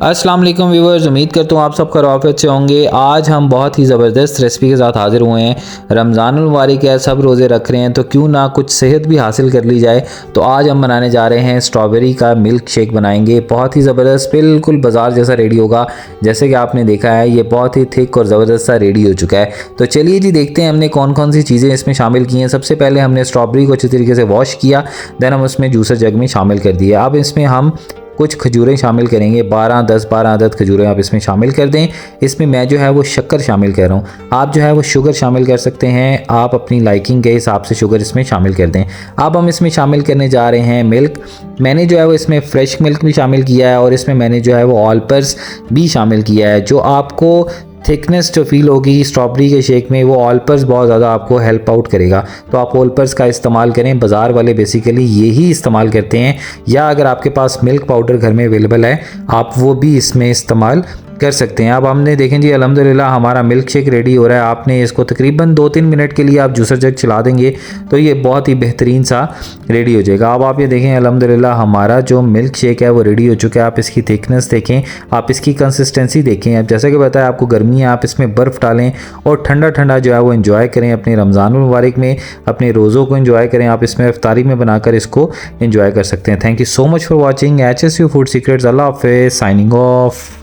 अस्सलाम वालेकुम व्यूवर्स, उम्मीद करता हूँ आप सब खैरियत से होंगे। आज हम बहुत ही ज़बरदस्त रेसिपी के साथ हाजिर हुए हैं। रमज़ानुल मुबारक है, सब रोज़े रख रहे हैं तो क्यों ना कुछ सेहत भी हासिल कर ली जाए। तो आज हम बनाने जा रहे हैं स्ट्रॉबेरी का मिल्क शेक बनाएंगे। बहुत ही ज़बरदस्त, बिल्कुल बाजार जैसा रेडी होगा। जैसे कि आपने देखा है ये बहुत ही थिक और ज़बरदस्त सा रेडी हो चुका है। तो चलिए जी देखते हैं हमने कौन कौन सी चीज़ें इसमें शामिल की हैं। सबसे पहले हमने स्ट्रॉबेरी को अच्छी तरीके से वॉश किया, देन हम उसमें जूसर जग में शामिल कर दिए। अब इसमें हम कुछ खजूरें शामिल करेंगे, 12 अदद खजूरें आप इसमें शामिल कर दें। इसमें मैं जो है वो शक्कर शामिल कर रहा हूँ, आप जो है वो शुगर शामिल कर सकते हैं। आप अपनी लाइकिंग के हिसाब से शुगर इसमें शामिल कर दें। अब हम इसमें शामिल करने जा रहे हैं मिल्क। मैंने जो है वो इसमें फ्रेश मिल्क भी शामिल किया है और इसमें मैंने जो है वो ऑल पर्स भी शामिल किया है। जो आपको थिकनेस जो फील होगी स्ट्रॉबेरी के शेक में, वो ऑलपर्स बहुत ज़्यादा आपको हेल्प आउट करेगा। तो आप ऑलपर्स का इस्तेमाल करें। बाज़ार वाले बेसिकली यही इस्तेमाल करते हैं, या अगर आपके पास मिल्क पाउडर घर में अवेलेबल है आप वो भी इसमें इस्तेमाल कर सकते हैं। अब हमने देखें जी अल्हम्दुलिल्लाह हमारा मिल्क शेक रेडी हो रहा है। आपने इसको तकरीबन 2-3 मिनट के लिए आप जूसर जग चला देंगे तो ये बहुत ही बेहतरीन सा रेडी हो जाएगा। अब आप ये देखें अल्हम्दुलिल्लाह हमारा जो मिल्क शेक है वो रेडी हो चुका है। आप इसकी थिकनेस देखें, आप इसकी कंसिस्टेंसी देखें। अब जैसे कि बताया आपको गर्मी है, आप इसमें बर्फ़ डालें और ठंडा ठंडा जो है वो एंजॉय करें। अपने रमज़ानुल मुबारक में अपने रोज़ों को एंजॉय करें। आप इसमें इफ्तारी में बनाकर इसको एंजॉय कर सकते हैं। Thank you so much for watching HSU food secrets. अल्लाह हाफ़िज़, साइनिंग ऑफ।